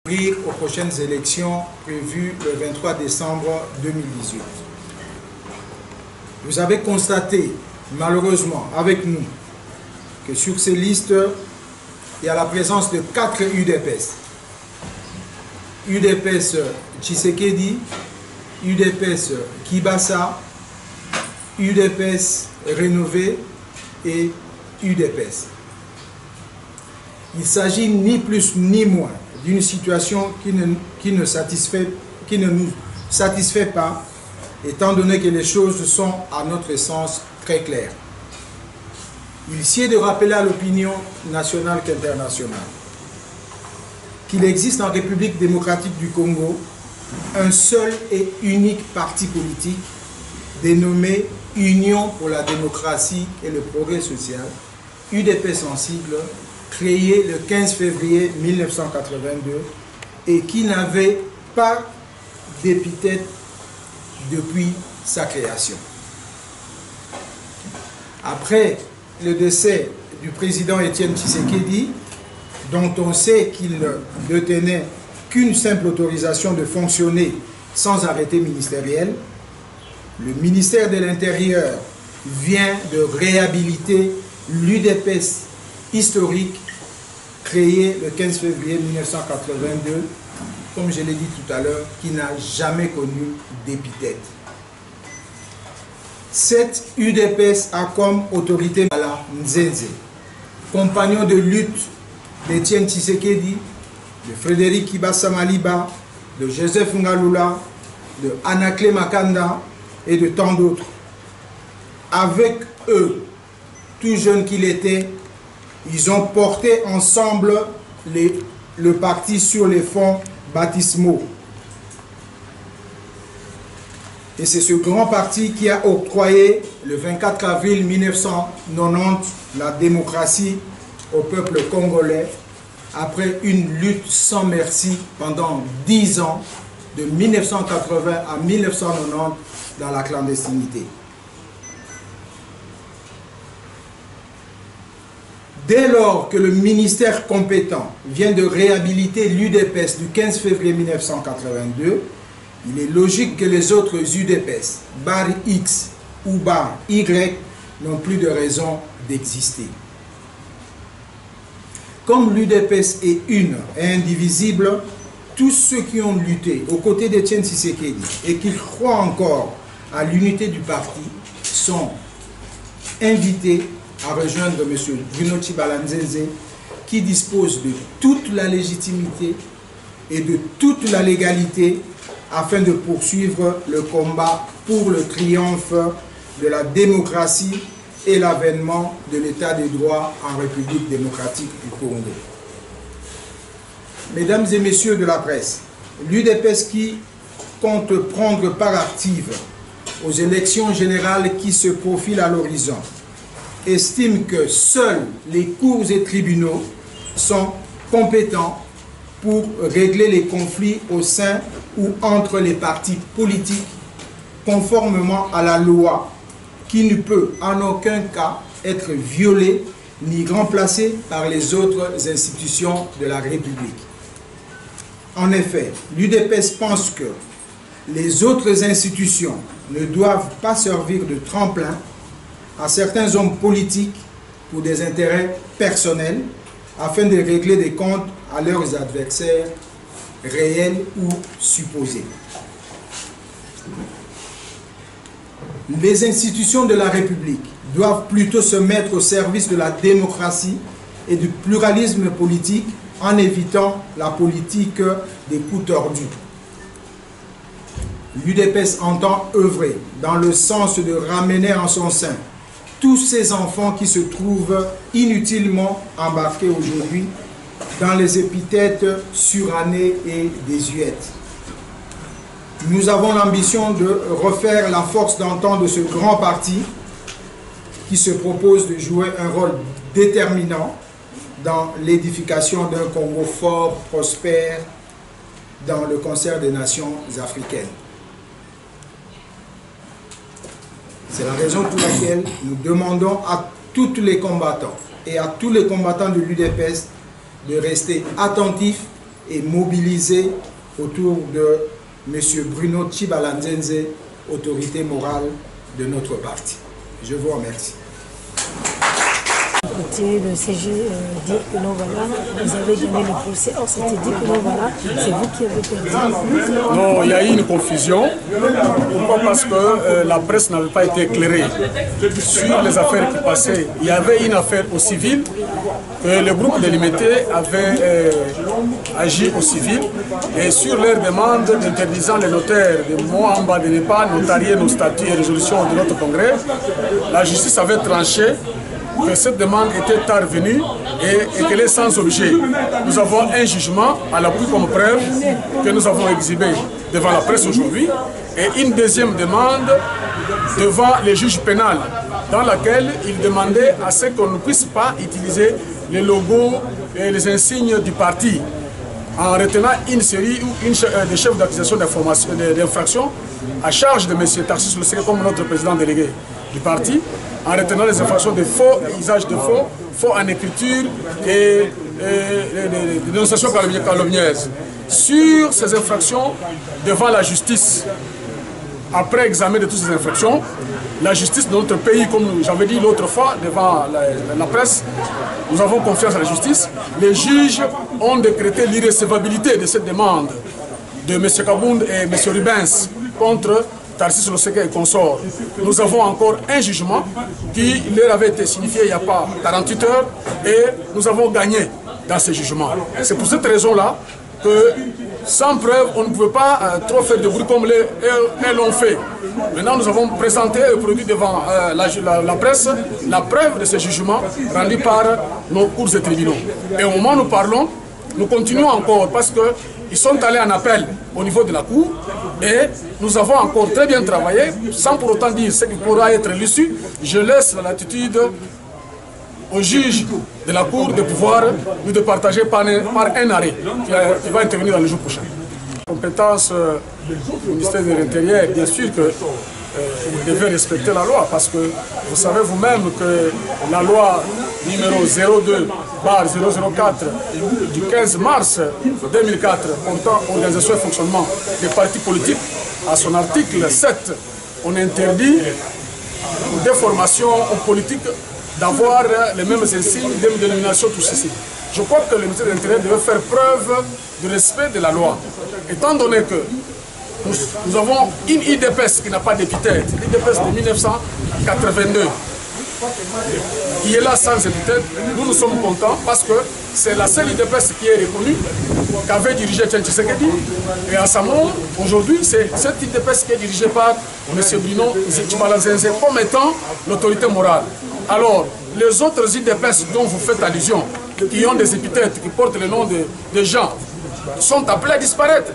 aux prochaines élections prévues le 23 décembre 2018. Vous avez constaté, malheureusement, avec nous, que sur ces listes, il y a la présence de 4 UDPS. UDPS Tshisekedi, UDPS Kibasa, UDPS Rénové et UDPS. Il s'agit ni plus ni moins d'une situation qui ne nous satisfait pas, étant donné que les choses sont, à notre sens, très claires. Il sied de rappeler à l'opinion nationale qu'internationale qu'il existe en République démocratique du Congo un seul et unique parti politique dénommé Union pour la démocratie et le progrès social, UDPS en sigle, créé le 15 février 1982 et qui n'avait pas d'épithète depuis sa création. Après le décès du président Étienne Tshisekedi, dont on sait qu'il ne tenait qu'une simple autorisation de fonctionner sans arrêté ministériel, le ministère de l'Intérieur vient de réhabiliter l'UDPS historique créé le 15 février 1982, comme je l'ai dit tout à l'heure, qui n'a jamais connu d'épithète. Cette UDPS a comme autorité Bala Nzenze, compagnon de lutte d'Étienne Tshisekedi, de Frédéric Kibasa Maliba, de Joseph Ngalula, de Anakle Makanda et de tant d'autres. Avec eux, tout jeune qu'il était, ils ont porté ensemble le parti sur les fonds baptismaux. Et c'est ce grand parti qui a octroyé le 24 avril 1990 la démocratie au peuple congolais après une lutte sans merci pendant 10 ans, de 1980 à 1990 dans la clandestinité. Dès lors que le ministère compétent vient de réhabiliter l'UDPS du 15 février 1982, il est logique que les autres UDPS, bar X ou bar Y, n'ont plus de raison d'exister. Comme l'UDPS est une et indivisible, tous ceux qui ont lutté aux côtés d'Étienne Tshisekedi et qui croient encore à l'unité du parti sont invités à rejoindre M. Bruno Tshibala Nzenze, qui dispose de toute la légitimité et de toute la légalité afin de poursuivre le combat pour le triomphe de la démocratie et l'avènement de l'état de droit en République démocratique du Congo. Mesdames et messieurs de la presse, l'UDPS qui compte prendre part active aux élections générales qui se profilent à l'horizon estime que seuls les cours et tribunaux sont compétents pour régler les conflits au sein ou entre les partis politiques conformément à la loi qui ne peut en aucun cas être violée ni remplacée par les autres institutions de la République. En effet, l'UDPS pense que les autres institutions ne doivent pas servir de tremplin à certains hommes politiques pour des intérêts personnels afin de régler des comptes à leurs adversaires réels ou supposés. Les institutions de la République doivent plutôt se mettre au service de la démocratie et du pluralisme politique en évitant la politique des coups tordus. L'UDPS entend œuvrer dans le sens de ramener en son sein tous ces enfants qui se trouvent inutilement embarqués aujourd'hui dans les épithètes surannées et désuètes. Nous avons l'ambition de refaire la force d'entente de ce grand parti qui se propose de jouer un rôle déterminant dans l'édification d'un Congo fort, prospère, dans le concert des nations africaines. C'est la raison pour laquelle nous demandons à tous les combattants et à tous les combattants de l'UDPS de rester attentifs et mobilisé autour de M. Bruno Chibalanzenze, autorité morale de notre parti. Je vous remercie. Le CG dit que non, voilà, vous avez gagné le procès. Or, c'était dit que non, voilà, c'est vous qui avez perdu. Non, il y a eu une confusion. Pourquoi? Parce que la presse n'avait pas été éclairée sur les affaires qui passaient. Il y avait une affaire au civil, que le groupe délimité avait agi au civil, et sur leur demande d'interdisant les notaires de Moamba de ne pas notarier nos statuts et résolutions de notre congrès, la justice avait tranché que cette demande était tard venue et qu'elle est sans objet. Nous avons un jugement à l'appui comme preuve que nous avons exhibé devant la presse aujourd'hui, et une deuxième demande devant les juges pénals, dans laquelle il demandait à ce qu'on ne puisse pas utiliser les logos et les insignes du parti, en retenant une série ou des chefs d'accusation d'infraction à charge de M. Tarcisse Loseke comme notre président délégué du parti, en retenant les infractions de faux, usage de faux, faux en écriture et des dénonciations calomnieuses. Sur ces infractions, devant la justice, après examen de toutes ces infractions, la justice de notre pays, comme j'avais dit l'autre fois devant la presse, nous avons confiance à la justice. Les juges ont décrété l'irrecevabilité de cette demande de M. Kabound et M. Rubens contre Tarcisse Loseke et consorts. Nous avons encore un jugement qui leur avait été signifié il n'y a pas 48 heures, et nous avons gagné dans ce jugement. C'est pour cette raison-là que, sans preuve, on ne pouvait pas trop faire de bruit comme elles l'ont fait. Maintenant, nous avons présenté et produit devant la presse la preuve de ce jugement rendu par nos cours et tribunaux. Et au moment où nous parlons, nous continuons encore parce qu'ils sont allés en appel au niveau de la Cour, et nous avons encore très bien travaillé, sans pour autant dire ce qui pourra être l'issue. Je laisse la latitude au juge de la Cour de pouvoir nous départager par un arrêt qui va intervenir dans le jour prochain. Compétence du ministère de l'Intérieur, bien sûr que vous devez respecter la loi, parce que vous savez vous-même que la loi numéro 02/004 du 15 mars 2004 portant organisation et fonctionnement des partis politiques, à son article 7, on interdit des formations politiques d'avoir les mêmes insignes, les mêmes dénominations, tout ceci. Je crois que le ministère de l'Intérieur devait faire preuve de respect de la loi, étant donné que nous avons une IDPS qui n'a pas d'épithète, l'IDPS de 1982, qui est là sans épithète. Nous sommes contents parce que c'est la seule IDPS qui est reconnue, qu'avait dirigé Etienne Tshisekedi. Et à Samon, aujourd'hui, c'est cette IDPS qui est dirigée par M. Bruno Chibalanzenze comme étant l'autorité morale. Alors, les autres IDPS dont vous faites allusion, qui ont des épithètes, qui portent le nom de gens, sont appelés à disparaître.